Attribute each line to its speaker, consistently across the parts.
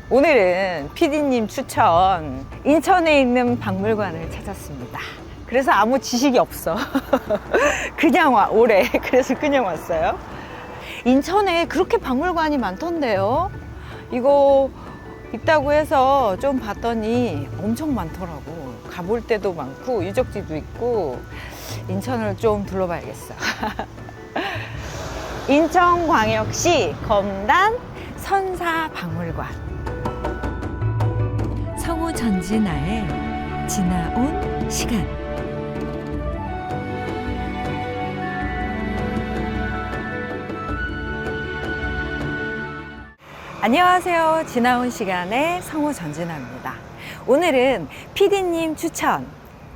Speaker 1: 오늘은 PD님 추천 인천에 있는 박물관을 찾았습니다. 그래서 아무 지식이 없어. 그냥 오래. 그래서 그냥 왔어요. 인천에 그렇게 박물관이 많던데요. 이거 있다고 해서 좀 봤더니 엄청 많더라고. 가볼 때도 많고 유적지도 있고 인천을 좀 둘러봐야겠어. 인천광역시 검단 선사박물관.
Speaker 2: 성우 전진아의 지나온 시간.
Speaker 1: 안녕하세요. 지나온 시간의 성우 전진아입니다. 오늘은 PD님 추천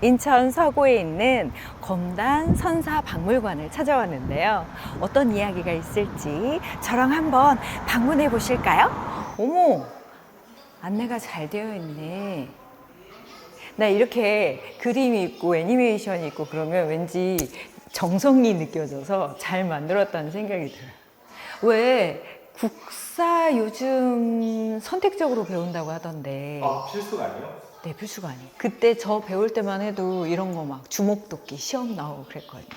Speaker 1: 인천 서구에 있는 검단 선사박물관을 찾아왔는데요. 어떤 이야기가 있을지 저랑 한번 방문해 보실까요? 어머, 안내가 잘 되어 있네. 나 이렇게 그림이 있고 애니메이션이 있고 그러면 왠지 정성이 느껴져서 잘 만들었다는 생각이 들어요. 왜 국사 요즘 선택적으로 배운다고 하던데.
Speaker 3: 필수가 아니에요?
Speaker 1: 네, 필수가 아니에요. 그때 저 배울 때만 해도 이런 거 막 주먹도끼 시험 나오고 그랬거든요.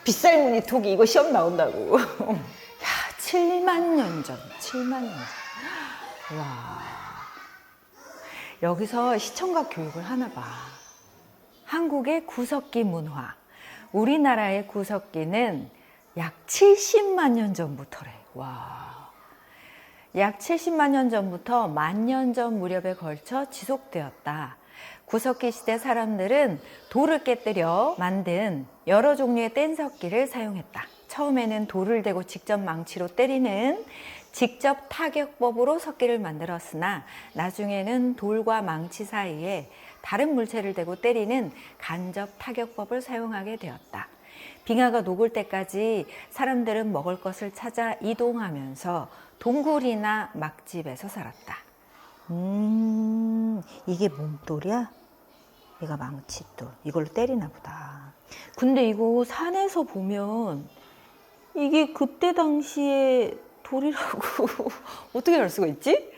Speaker 1: 빗살무늬 토기 이거 시험 나온다고. 야, 7만 년 전, 7만 년 전. 와, 여기서 시청각 교육을 하나 봐. 한국의 구석기 문화. 우리나라의 구석기는 약 70만 년 전부터래. 와. 약 70만 년 전부터 10,000년 전 무렵에 걸쳐 지속되었다. 구석기 시대 사람들은 돌을 깨뜨려 만든 여러 종류의 뗀석기를 사용했다. 처음에는 돌을 대고 직접 망치로 때리는 직접 타격법으로 석기를 만들었으나 나중에는 돌과 망치 사이에 다른 물체를 대고 때리는 간접 타격법을 사용하게 되었다. 빙하가 녹을 때까지 사람들은 먹을 것을 찾아 이동하면서 동굴이나 막집에서 살았다. 이게 몸돌이야? 얘가 망치돌. 이걸로 때리나 보다. 근데 이거 산에서 보면 이게 그때 당시에 돌이라고 어떻게 알 수가 있지?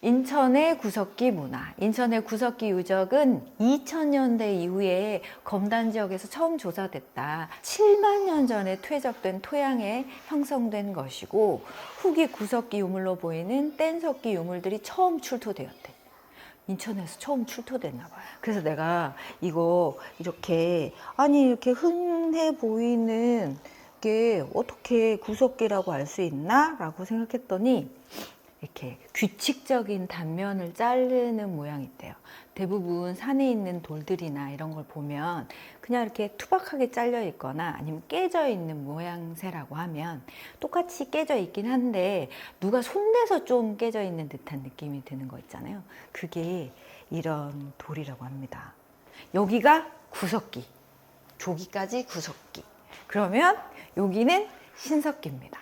Speaker 1: 인천의 구석기 문화. 인천의 구석기 유적은 2000년대 이후에 검단 지역에서 처음 조사됐다. 7만 년 전에 퇴적된 토양에 형성된 것이고 후기 구석기 유물로 보이는 뗀석기 유물들이 처음 출토되었대. 인천에서 처음 출토됐나 봐요. 그래서 내가 이거 이렇게 이렇게 흔해 보이는 게 어떻게 구석기라고 알 수 있나? 라고 생각했더니 이렇게 규칙적인 단면을 자르는 모양이 있대요. 대부분 산에 있는 돌들이나 이런 걸 보면 그냥 이렇게 투박하게 잘려 있거나 아니면 깨져 있는 모양새라고 하면 똑같이 깨져 있긴 한데 누가 손대서 좀 깨져 있는 듯한 느낌이 드는 거 있잖아요. 그게 이런 돌이라고 합니다. 여기가 구석기, 저기까지 구석기. 그러면 여기는 신석기입니다.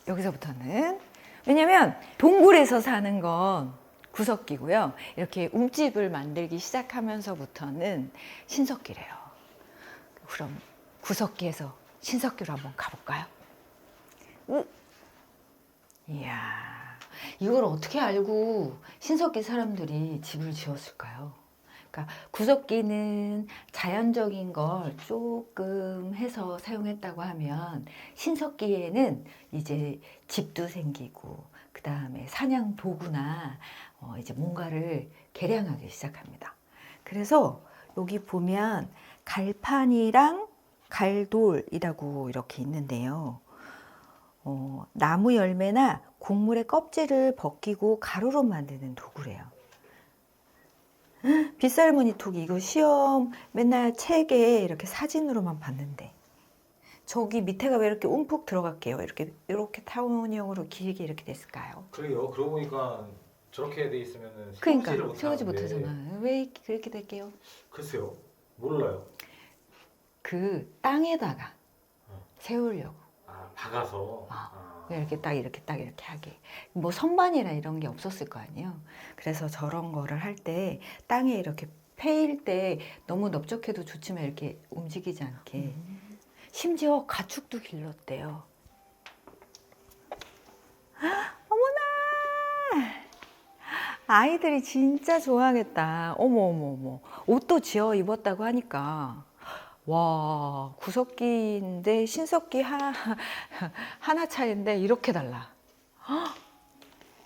Speaker 1: 여기서부터는 왜냐면 동굴에서 사는 건 구석기고요. 이렇게 움집을 만들기 시작하면서부터는 신석기래요. 그럼 구석기에서 신석기로 한번 가볼까요? 이야, 이걸 어떻게 알고 신석기 사람들이 집을 지었을까요? 그러니까 구석기는 자연적인 걸 조금 해서 사용했다고 하면 신석기에는 이제 집도 생기고 그 다음에 사냥 도구나 이제 뭔가를 개량하기 시작합니다. 그래서 여기 보면 갈판이랑 갈돌이라고 이렇게 있는데요. 나무 열매나 곡물의 껍질을 벗기고 가루로 만드는 도구래요. 빗살무늬 토기 이거 시험 맨날 책에 이렇게 사진으로만 봤는데 저기 밑에가 왜 이렇게 움푹 들어갈게요? 이렇게 타원형으로 길게 이렇게 됐을까요?
Speaker 3: 그래요. 그러고 보니까 저렇게 돼 있으면은
Speaker 1: 그러니까 세우지
Speaker 3: 못하는데.
Speaker 1: 못하잖아요. 왜 그렇게 될게요?
Speaker 3: 글쎄요. 몰라요.
Speaker 1: 그 땅에다가 세우려고.
Speaker 3: 박아서.
Speaker 1: 이렇게 딱 하게. 뭐 선반이나 이런 게 없었을 거 아니에요. 그래서 저런 거를 할 때 땅에 이렇게 패일 때 너무 넓적해도 좋지만 이렇게 움직이지 않게. 심지어 가축도 길렀대요. 아이들이 진짜 좋아하겠다. 어머, 어머, 어머. 옷도 지어 입었다고 하니까. 와, 구석기인데 신석기 하나 차이인데 이렇게 달라.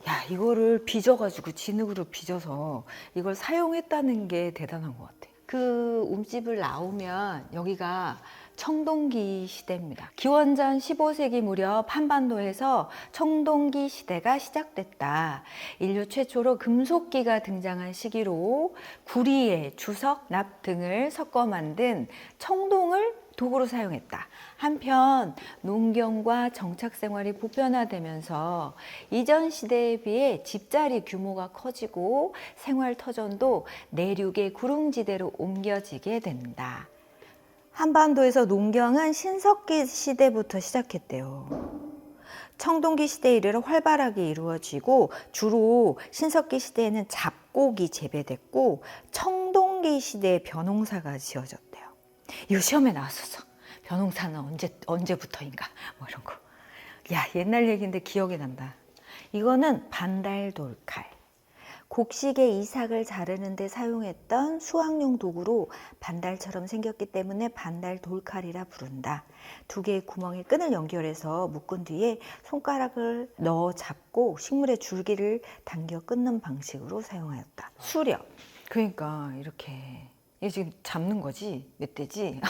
Speaker 1: 야, 이거를 빚어가지고 진흙으로 빚어서 이걸 사용했다는 게 대단한 것 같아. 그 움집을 나오면 여기가 청동기 시대입니다. 기원전 15세기 무렵 한반도에서 청동기 시대가 시작됐다. 인류 최초로 금속기가 등장한 시기로 구리에 주석, 납 등을 섞어 만든 청동을 도구로 사용했다. 한편 농경과 정착 생활이 보편화되면서 이전 시대에 비해 집자리 규모가 커지고 생활 터전도 내륙의 구릉지대로 옮겨지게 된다. 한반도에서 농경은 신석기 시대부터 시작했대요. 청동기 시대에 이르러 활발하게 이루어지고 주로 신석기 시대에는 잡곡이 재배됐고 청동기 시대에 벼농사가 지어졌대요. 이거 시험에 나왔었어. 벼농사는 언제부터인가 뭐 이런 거. 야, 옛날 얘기인데 기억이 난다. 이거는 반달 돌칼. 곡식의 이삭을 자르는 데 사용했던 수확용 도구로 반달처럼 생겼기 때문에 반달 돌칼이라 부른다. 두 개의 구멍에 끈을 연결해서 묶은 뒤에 손가락을 넣어 잡고 식물의 줄기를 당겨 끊는 방식으로 사용하였다. 수렵. 그러니까 이렇게 이게 지금 잡는 거지? 멧돼지?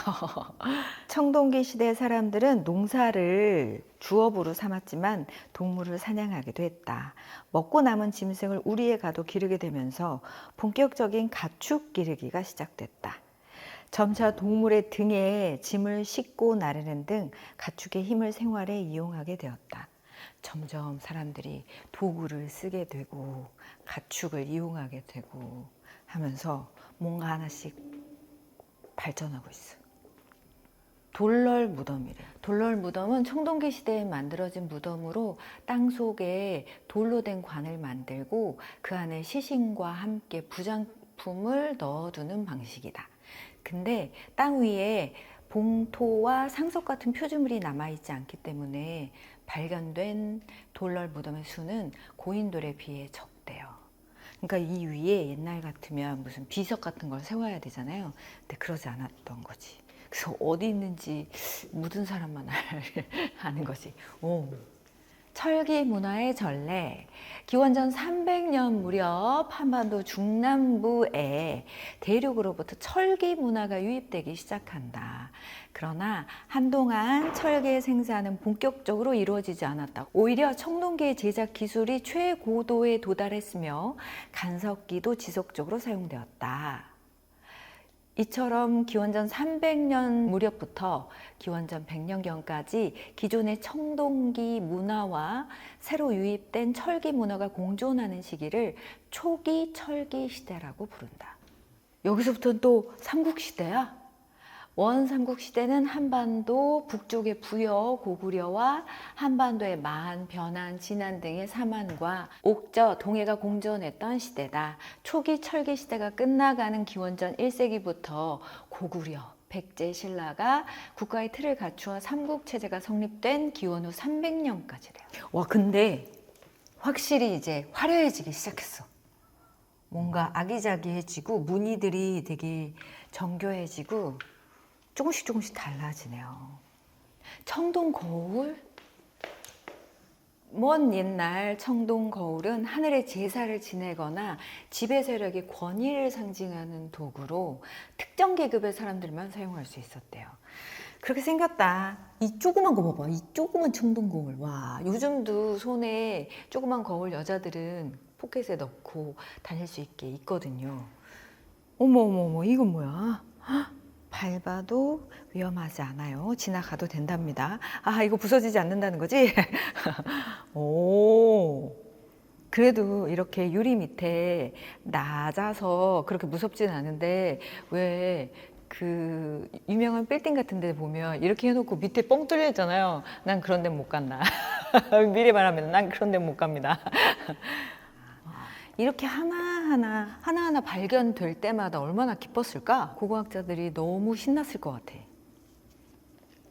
Speaker 1: 청동기 시대 사람들은 농사를 주업으로 삼았지만 동물을 사냥하기도 했다. 먹고 남은 짐승을 우리에 가도 기르게 되면서 본격적인 가축 기르기가 시작됐다. 점차 동물의 등에 짐을 싣고 나르는 등 가축의 힘을 생활에 이용하게 되었다. 점점 사람들이 도구를 쓰게 되고 가축을 이용하게 되고 하면서 뭔가 하나씩 발전하고 있어. 돌널 무덤이래. 돌널 무덤은 청동기 시대에 만들어진 무덤으로 땅 속에 돌로 된 관을 만들고 그 안에 시신과 함께 부장품을 넣어두는 방식이다. 근데 땅 위에 봉토와 상석 같은 표주물이 남아있지 않기 때문에 발견된 돌널 무덤의 수는 고인돌에 비해 적대요. 그러니까 이 위에 옛날 같으면 무슨 비석 같은 걸 세워야 되잖아요. 근데 그러지 않았던 거지. 그래서 어디 있는지 묻은 사람만 아는 거지. 오. 철기 문화의 전래. 기원전 300년 무렵 한반도 중남부에 대륙으로부터 철기 문화가 유입되기 시작한다. 그러나 한동안 철기 생산은 본격적으로 이루어지지 않았다. 오히려 청동기의 제작 기술이 최고도에 도달했으며 간섭기도 지속적으로 사용되었다. 이처럼 기원전 300년 무렵부터 기원전 100년경까지 기존의 청동기 문화와 새로 유입된 철기 문화가 공존하는 시기를 초기 철기 시대라고 부른다. 여기서부터는 또 삼국시대야. 원삼국시대는 한반도 북쪽의 부여, 고구려와 한반도의 만, 변한, 진안 등의 사만과 옥저, 동해가 공존했던 시대다. 초기 철기 시대가 끝나가는 기원전 1세기부터 고구려, 백제, 신라가 국가의 틀을 갖추어 삼국체제가 성립된 기원 후 300년까지래요. 와, 근데 확실히 이제 화려해지기 시작했어. 뭔가 아기자기해지고 무늬들이 되게 정교해지고 조금씩 달라지네요. 청동 거울? 먼 옛날 청동 거울은 하늘의 제사를 지내거나 지배 세력의 권위를 상징하는 도구로 특정 계급의 사람들만 사용할 수 있었대요. 그렇게 생겼다. 이 조그만 거 봐봐. 이 조그만 청동 거울. 와, 요즘도 손에 조그만 거울 여자들은 포켓에 넣고 다닐 수 있게 있거든요. 어머, 이건 뭐야? 밟아도 위험하지 않아요. 지나가도 된답니다. 아, 이거 부서지지 않는다는 거지? 오, 그래도 이렇게 유리 밑에 낮아서 그렇게 무섭진 않은데 왜 그 유명한 빌딩 같은 데 보면 이렇게 해놓고 밑에 뻥 뚫려 있잖아요. 난 그런 데 못 간다. 미리 말하면 난 그런 데 못 갑니다. 이렇게 하나하나 발견될 때마다 얼마나 기뻤을까? 고고학자들이 너무 신났을 것 같아.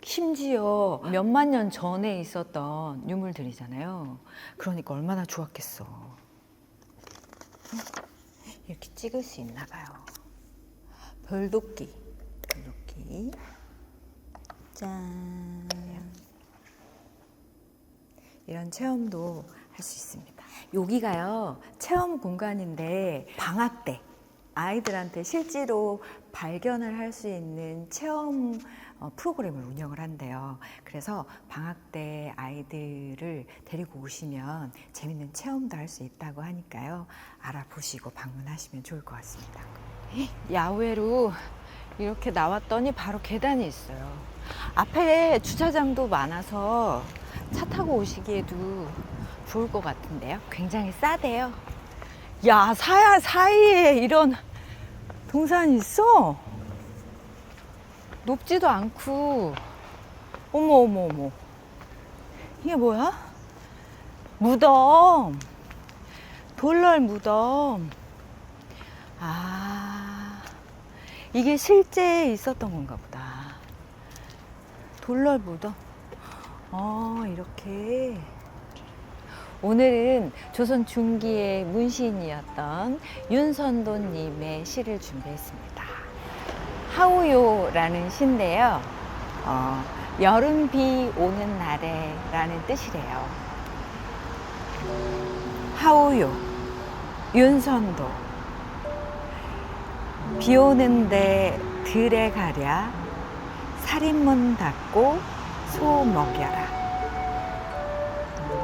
Speaker 1: 심지어 몇만 년 전에 있었던 유물들이잖아요. 그러니까 얼마나 좋았겠어. 이렇게 찍을 수 있나 봐요. 별도끼. 짠. 이런 체험도 할 수 있습니다. 여기가요, 체험 공간인데 방학 때 아이들한테 실제로 발견을 할 수 있는 체험 프로그램을 운영을 한대요. 그래서 방학 때 아이들을 데리고 오시면 재밌는 체험도 할 수 있다고 하니까요. 알아보시고 방문하시면 좋을 것 같습니다. 야외로 이렇게 나왔더니 바로 계단이 있어요. 앞에 주차장도 많아서 차 타고 오시기에도 좋을 것 같은데요. 굉장히 싸대요. 야, 사이에 이런 동산이 있어? 높지도 않고. 어머. 이게 뭐야? 무덤. 돌널 무덤. 아, 이게 실제 있었던 건가 보다. 돌널 무덤. 이렇게. 오늘은 조선 중기의 문시인이었던 윤선도님의 시를 준비했습니다. 하우요라는 시인데요. 여름 비 오는 날에 라는 뜻이래요. 하우요, 윤선도. 비 오는데 들에 가랴, 살인문 닫고 소 먹여라.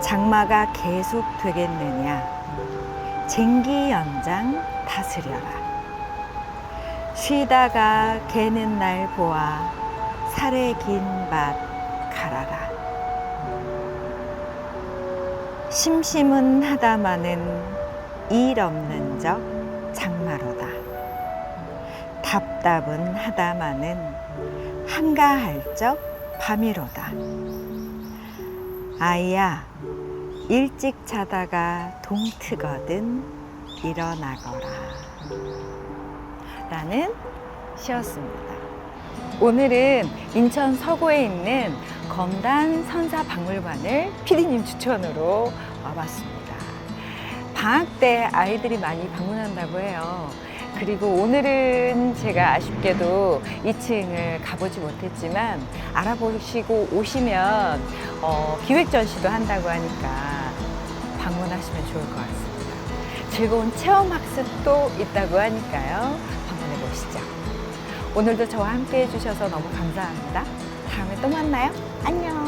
Speaker 1: 장마가 계속 되겠느냐, 쟁기 연장 다스려라. 쉬다가 개는 날 보아, 살의 긴 밭 갈아라. 심심은 하다마는 일 없는 적 장마로다. 답답은 하다마는 한가할 적 밤이로다. 아이야, 일찍 자다가 동트거든 일어나거라. 라는 시였습니다. 오늘은 인천 서구에 있는 검단 선사박물관을 PD님 추천으로 와봤습니다. 방학 때 아이들이 많이 방문한다고 해요. 그리고 오늘은 제가 아쉽게도 2층을 가보지 못했지만 알아보시고 오시면 기획 전시도 한다고 하니까 방문하시면 좋을 것 같습니다. 즐거운 체험 학습도 있다고 하니까요. 방문해 보시죠. 오늘도 저와 함께 해주셔서 너무 감사합니다. 다음에 또 만나요. 안녕.